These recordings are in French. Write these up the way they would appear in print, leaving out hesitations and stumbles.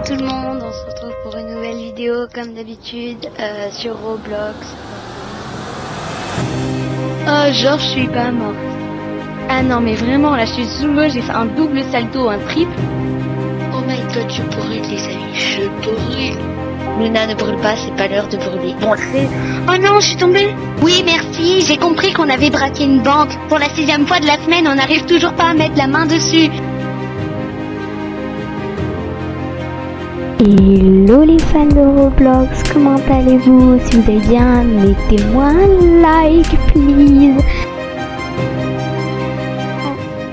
tout le monde, on se retrouve pour une nouvelle vidéo comme d'habitude sur Roblox. Oh genre je suis pas morte. Ah non mais vraiment là je suis sous l'eau, j'ai fait un double salto, un triple. Oh my god je brûle les amis, je brûle. Luna ne brûle pas, c'est pas l'heure de brûler. Bon c'est... Oh non je suis tombée. Oui merci, j'ai compris qu'on avait braqué une banque. Pour la 6e fois de la semaine on n'arrive toujours pas à mettre la main dessus. Hello les fans de Roblox, comment allez-vous? Si vous allez bien, mettez-moi un like, please.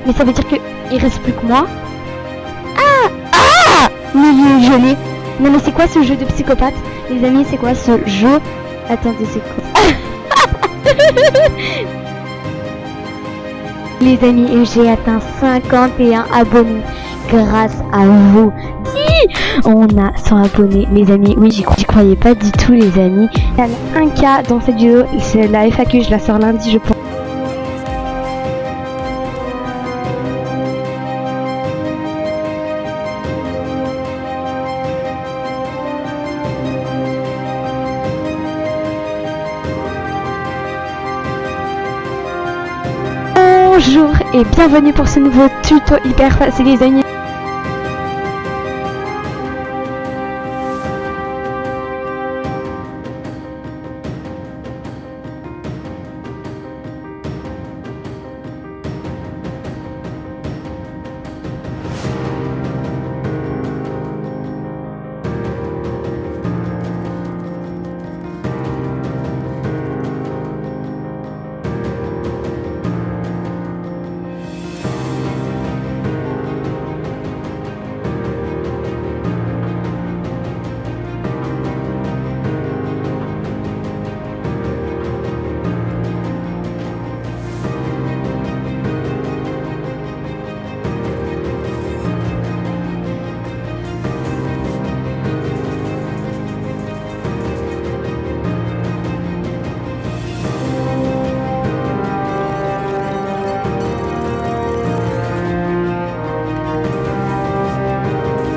Mais ça veut dire qu'il reste plus que moi? Ah mais je l'ai. Non mais c'est quoi ce jeu de psychopathe? Les amis, c'est quoi ce jeu? Attendez, c'est quoi? Les amis, j'ai atteint 51 abonnés grâce à vous. On a 100 abonnés les amis, oui j'y croyais pas du tout les amis. Il y a un cas dans cette vidéo, c'est la FAQ, je la sors lundi je pense. Bonjour et bienvenue pour ce nouveau tuto hyper facile les amis.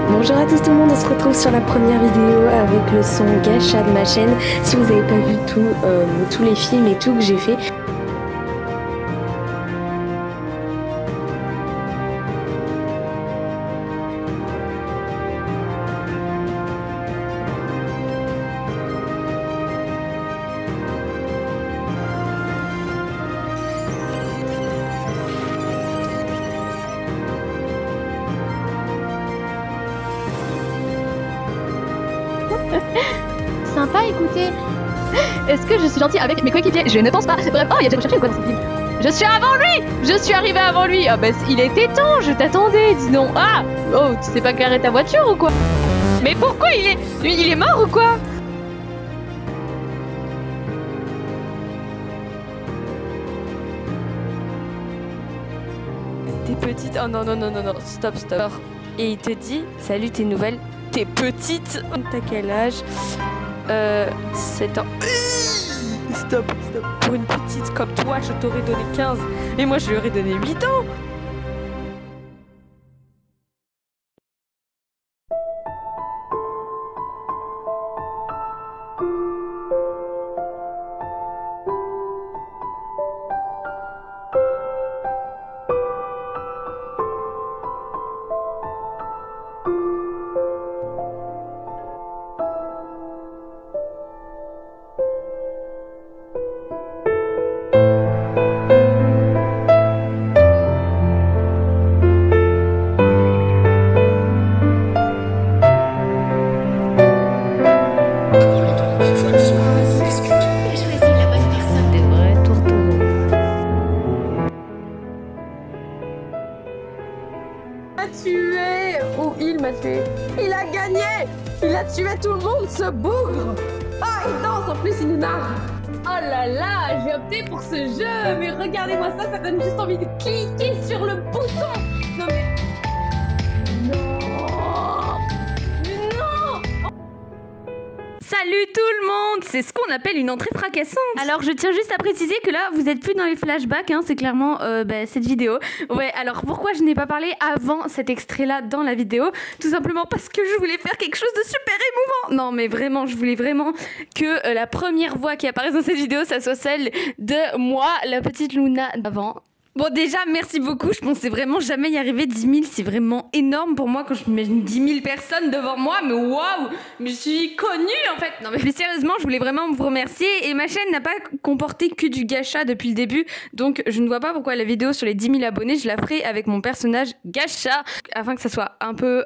Bonjour à tous tout le monde, on se retrouve sur la première vidéo avec le son gacha de ma chaîne. Si vous n'avez pas vu tous les films et tout que j'ai fait. Sympa, écoutez. Est-ce que je suis gentille avec mes coéquipiers? Je ne pense pas. Bref, oh, il y a déjà recherché ou quoi dans cette ville? Je suis avant lui. Je suis arrivé avant lui. Ah bah il était temps, je t'attendais, dis donc. Ah oh, tu sais pas garer ta voiture ou quoi? Mais pourquoi il est mort ou quoi? T'es petite. Oh non, non, non, non, non, stop. Et il te dit, salut, t'es nouvelle. T'es petite. T'as quel âge? 17 ans. Stop. Pour une petite comme toi, je t'aurais donné 15. Et moi, je lui aurais donné 8 ans. Tué ou il m'a tué. Il a gagné. Il a tué tout le monde, ce bougre. Ah, il danse en plus, il nous narre. Oh là là, j'ai opté pour ce jeu. Mais regardez-moi ça, ça donne juste envie de cliquer sur le bouton. Non mais... Non. Ça Salut tout le monde! C'est ce qu'on appelle une entrée fracassante. Alors je tiens juste à préciser que là vous êtes plus dans les flashbacks, hein, c'est clairement cette vidéo. Ouais, alors pourquoi je n'ai pas parlé avant cet extrait là dans la vidéo? Tout simplement parce que je voulais faire quelque chose de super émouvant. Non mais vraiment, je voulais vraiment que la première voix qui apparaisse dans cette vidéo, ça soit celle de moi, la petite Luna d'avant. Bon déjà merci beaucoup, je pensais vraiment jamais y arriver. 10 000 c'est vraiment énorme pour moi quand je m'imagine 10 000 personnes devant moi, mais waouh, mais je suis connue en fait. Non mais sérieusement je voulais vraiment vous remercier et ma chaîne n'a pas comporté que du gacha depuis le début, donc je ne vois pas pourquoi la vidéo sur les 10 000 abonnés je la ferai avec mon personnage gacha. Afin que ça soit un peu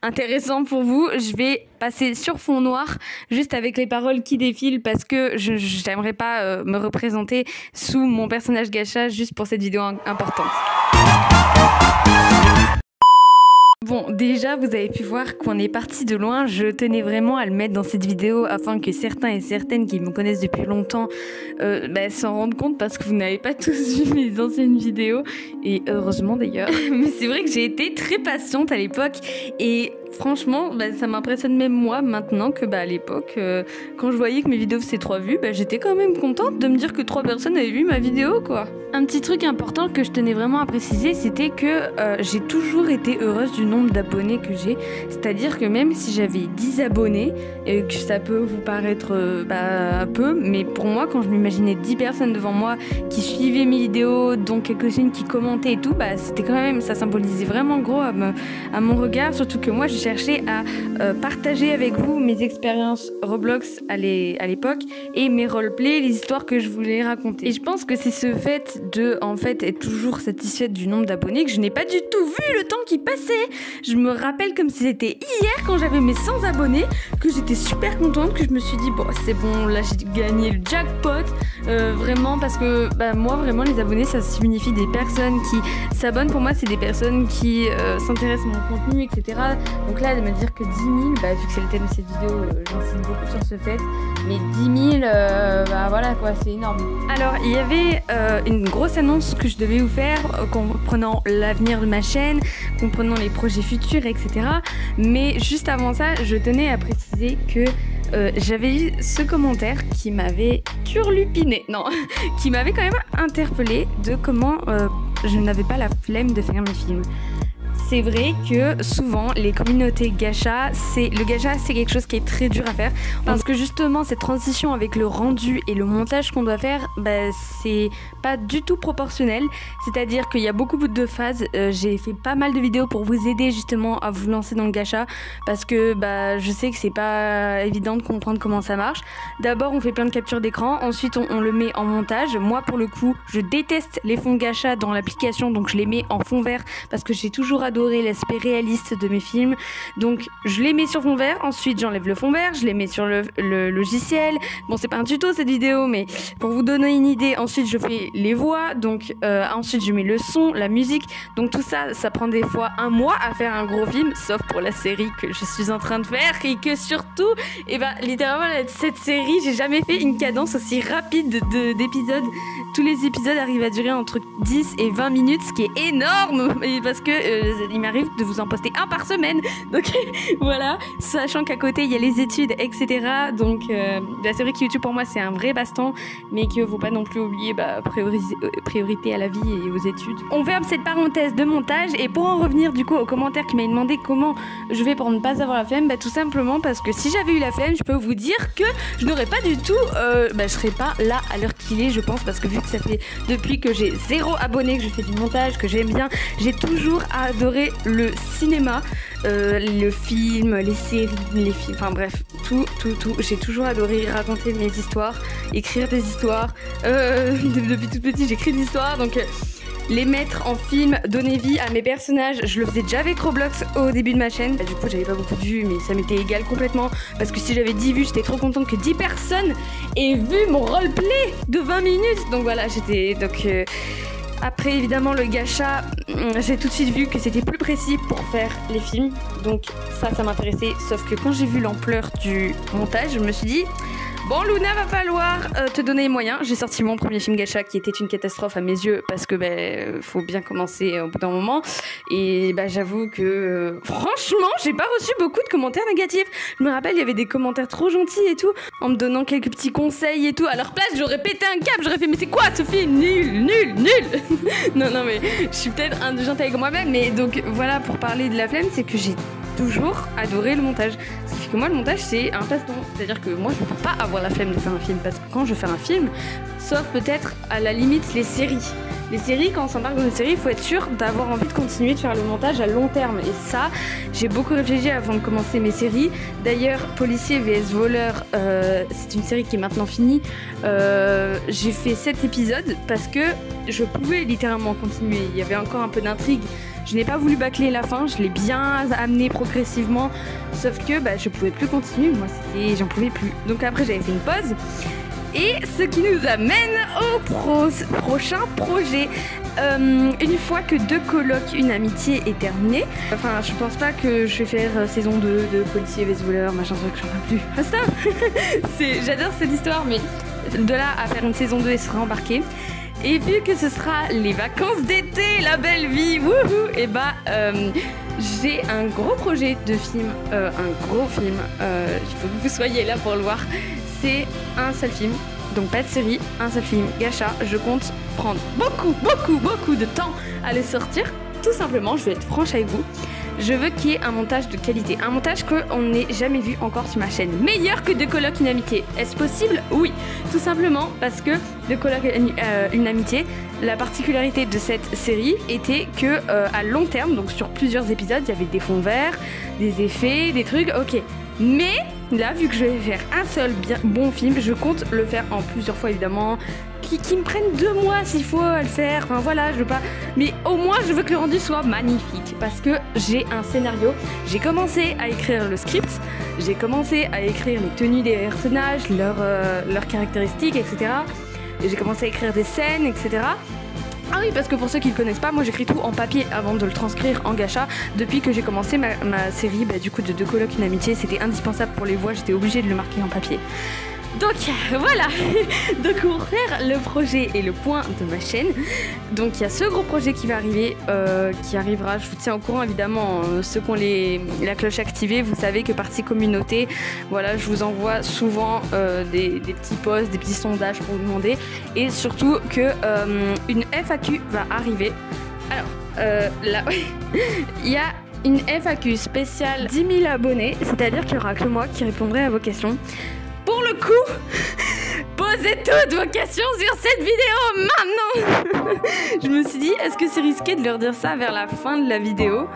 intéressant pour vous, je vais passer sur fond noir juste avec les paroles qui défilent parce que je n'aimerais pas me représenter sous mon personnage gacha juste pour cette vidéo importante. Bon, déjà, vous avez pu voir qu'on est parti de loin. Je tenais vraiment à le mettre dans cette vidéo afin que certains et certaines qui me connaissent depuis longtemps s'en rendent compte parce que vous n'avez pas tous vu mes anciennes vidéos. Et heureusement d'ailleurs. Mais c'est vrai que j'ai été très patiente à l'époque et franchement, ça m'impressionne même moi maintenant que à l'époque, quand je voyais que mes vidéos faisaient 3 vues, j'étais quand même contente de me dire que 3 personnes avaient vu ma vidéo, quoi. Un petit truc important que je tenais vraiment à préciser, c'était que j'ai toujours été heureuse du nombre d'abonnés que j'ai. C'est-à-dire que même si j'avais 10 abonnés, et que ça peut vous paraître peu, mais pour moi, quand je m'imaginais 10 personnes devant moi qui suivaient mes vidéos, dont quelques-unes qui commentaient et tout, c'était quand même, ça symbolisait vraiment gros à mon regard, surtout que moi, je cherchais à partager avec vous mes expériences Roblox à l'époque et mes roleplays, les histoires que je voulais raconter. Et je pense que c'est ce fait de être toujours satisfaite du nombre d'abonnés que je n'ai pas du tout vu le temps qui passait. Je me rappelle comme si c'était hier quand j'avais mes 100 abonnés que j'étais super contente, que je me suis dit bon c'est bon, là j'ai gagné le jackpot, vraiment parce que moi vraiment les abonnés ça signifie des personnes qui s'abonnent. Pour moi c'est des personnes qui s'intéressent à mon contenu, etc. Donc là, de me dire que 10 000, vu que c'est le thème de cette vidéo, j'insiste beaucoup sur ce fait. Mais 10 000, voilà quoi, c'est énorme. Alors, il y avait une grosse annonce que je devais vous faire, comprenant l'avenir de ma chaîne, comprenant les projets futurs, etc. Mais juste avant ça, je tenais à préciser que j'avais eu ce commentaire qui m'avait turlupiné, non, qui m'avait quand même interpellé de comment je n'avais pas la flemme de faire mes films. C'est vrai que souvent les communautés gacha, le gacha c'est quelque chose qui est très dur à faire parce que justement cette transition avec le rendu et le montage qu'on doit faire, c'est pas du tout proportionnel. C'est-à-dire qu'il y a beaucoup de phases. J'ai fait pas mal de vidéos pour vous aider justement à vous lancer dans le gacha parce que je sais que c'est pas évident de comprendre comment ça marche. D'abord on fait plein de captures d'écran, ensuite on le met en montage. Moi pour le coup je déteste les fonds gacha dans l'application, donc je les mets en fond vert parce que j'ai toujours adoré l'aspect réaliste de mes films, donc je les mets sur fond vert, ensuite j'enlève le fond vert, je les mets sur le logiciel. Bon c'est pas un tuto cette vidéo, mais pour vous donner une idée, ensuite je fais les voix, donc ensuite je mets le son, la musique, donc tout ça, ça prend des fois 1 mois à faire un gros film, sauf pour la série que je suis en train de faire et que surtout, littéralement cette série, j'ai jamais fait une cadence aussi rapide d'épisodes. Tous les épisodes arrivent à durer entre 10 et 20 minutes, ce qui est énorme, parce que il m'arrive de vous en poster 1 par semaine, donc voilà, sachant qu'à côté il y a les études, etc. Donc c'est vrai que YouTube pour moi c'est un vrai baston, mais qu'il ne faut pas non plus oublier priorité à la vie et aux études. On ferme cette parenthèse de montage et pour en revenir du coup aux commentaires qui m'avaient demandé comment je vais pour ne pas avoir la flemme, tout simplement parce que si j'avais eu la flemme, je peux vous dire que je n'aurais pas du tout, je serais pas là à l'heure qu'il est, je pense, parce que vu que ça fait depuis que j'ai 0 abonnés que je fais du montage, que j'aime bien, j'ai toujours adoré le cinéma, le film, les séries, les films, enfin bref, tout. J'ai toujours adoré raconter mes histoires, écrire des histoires. Depuis tout petit, j'écris des histoires, donc les mettre en film, donner vie à mes personnages. Je le faisais déjà avec Roblox au début de ma chaîne. Du coup, j'avais pas beaucoup de vues, mais ça m'était égal complètement. Parce que si j'avais 10 vues, j'étais trop contente que 10 personnes aient vu mon roleplay de 20 minutes. Donc voilà, après, évidemment, le gacha, j'ai tout de suite vu que c'était plus précis pour faire les films. Donc ça m'intéressait. Sauf que quand j'ai vu l'ampleur du montage, je me suis dit... Bon, Luna, va falloir te donner les moyens. J'ai sorti mon premier film gacha qui était une catastrophe à mes yeux parce que faut bien commencer au bout d'un moment. Et j'avoue que franchement, j'ai pas reçu beaucoup de commentaires négatifs. Je me rappelle, il y avait des commentaires trop gentils et tout, en me donnant quelques petits conseils et tout. À leur place, j'aurais pété un câble, j'aurais fait mais c'est quoi ce film? Nul. Non, mais je suis peut-être indulgente avec moi-même. Mais donc voilà, pour parler de la flemme, c'est que j'ai toujours adoré le montage. Ce qui fait que moi, le montage, c'est un passe-temps. C'est-à-dire que moi, je peux pas avoir la flemme de faire un film. Parce que quand je fais un film, sauf peut-être à la limite les séries. Les séries, quand on s'embarque dans une série, il faut être sûr d'avoir envie de continuer de faire le montage à long terme. Et ça, j'ai beaucoup réfléchi avant de commencer mes séries. D'ailleurs, Policier vs Voleur, c'est une série qui est maintenant finie. J'ai fait 7 épisodes parce que je pouvais littéralement continuer. Il y avait encore un peu d'intrigue. Je n'ai pas voulu bâcler la fin, je l'ai bien amené progressivement, sauf que je pouvais plus continuer, moi j'en pouvais plus. Donc après j'avais fait une pause, et ce qui nous amène au prochain projet. Une fois que Deux colocs, une amitié est terminée, enfin je pense pas que je vais faire saison 2 de Policier vs Voleur, machin truc, j'en peux plus. Basta. J'adore cette histoire, mais de là à faire une saison 2 et se rembarquer. Et vu que ce sera les vacances d'été, la belle vie, wouhou, et j'ai un gros projet de film, il faut que vous soyez là pour le voir. C'est un seul film, donc pas de série, un seul film gacha. Je compte prendre beaucoup de temps à le sortir. Tout simplement, je vais être franche avec vous. Je veux qu'il y ait un montage de qualité, un montage qu'on n'ait jamais vu encore sur ma chaîne. Meilleur que Deux colocs, une amitié. Est-ce possible? Oui. Tout simplement parce que Deux colocs, une amitié, la particularité de cette série était que à long terme, donc sur plusieurs épisodes, il y avait des fonds verts, des effets, des trucs, ok. Mais là, vu que je vais faire un seul bon film, je compte le faire en plusieurs fois évidemment. Qui me prennent 2 mois s'il faut le faire, enfin voilà, je veux pas, mais au moins je veux que le rendu soit magnifique parce que j'ai un scénario, j'ai commencé à écrire le script, j'ai commencé à écrire les tenues des personnages, leurs caractéristiques, etc. Et j'ai commencé à écrire des scènes, etc. Ah oui, parce que pour ceux qui ne le connaissent pas, moi j'écris tout en papier avant de le transcrire en gacha. Depuis que j'ai commencé ma série du coup de Deux colocs, une amitié, c'était indispensable pour les voix, j'étais obligée de le marquer en papier. Donc voilà, donc pour faire le projet et le point de ma chaîne, donc il y a ce gros projet qui va arriver, qui arrivera, je vous tiens au courant évidemment, ceux qui ont la cloche activée, vous savez que partie communauté, voilà, je vous envoie souvent des petits posts, des petits sondages pour vous demander, et surtout que une FAQ va arriver. Alors là, il y a une FAQ spéciale 10 000 abonnés, c'est-à-dire qu'il n'y aura que moi qui répondrai à vos questions. Pour le coup, posez toutes vos questions sur cette vidéo maintenant. Je me suis dit, est-ce que c'est risqué de leur dire ça vers la fin de la vidéo?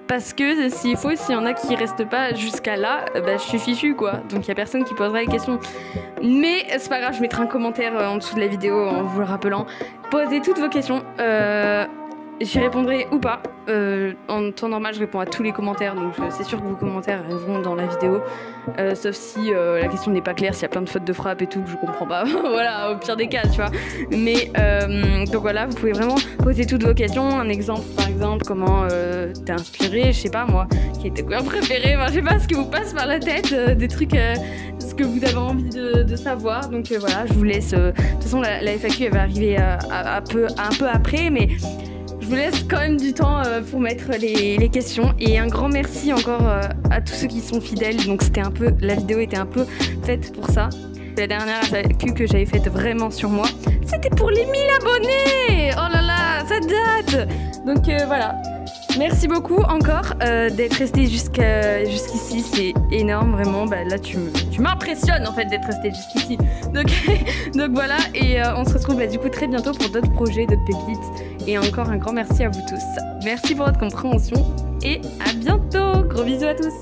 Parce que s'il y en a qui restent pas jusqu'à là, je suis fichue quoi. Donc il y a personne qui posera les questions. Mais c'est pas grave, je mettrai un commentaire en dessous de la vidéo en vous le rappelant. Posez toutes vos questions. J'y répondrai ou pas. En temps normal, je réponds à tous les commentaires, donc c'est sûr que vos commentaires arriveront dans la vidéo. Sauf si la question n'est pas claire, s'il y a plein de fautes de frappe et tout que je comprends pas. Voilà, au pire des cas, tu vois. Mais donc voilà, vous pouvez vraiment poser toutes vos questions. Un exemple, par exemple, comment t'es inspiré, je sais pas moi, qui est tes couleurs préférées, enfin, je sais pas ce qui vous passe par la tête, des trucs, ce que vous avez envie de savoir. Donc voilà, je vous laisse. De toute façon, la FAQ elle va arriver un peu après, mais. Je vous laisse quand même du temps pour mettre les questions et un grand merci encore à tous ceux qui sont fidèles. Donc la vidéo était un peu faite pour ça. La dernière FAQ que j'avais faite vraiment sur moi, c'était pour les 1000 abonnés. Oh là là, ça date. Donc voilà. Merci beaucoup encore d'être resté jusqu'ici, c'est énorme vraiment. Là tu m'impressionnes en fait d'être resté jusqu'ici. Donc voilà, et on se retrouve du coup très bientôt pour d'autres projets, d'autres pépites. Et encore un grand merci à vous tous. Merci pour votre compréhension et à bientôt. Gros bisous à tous.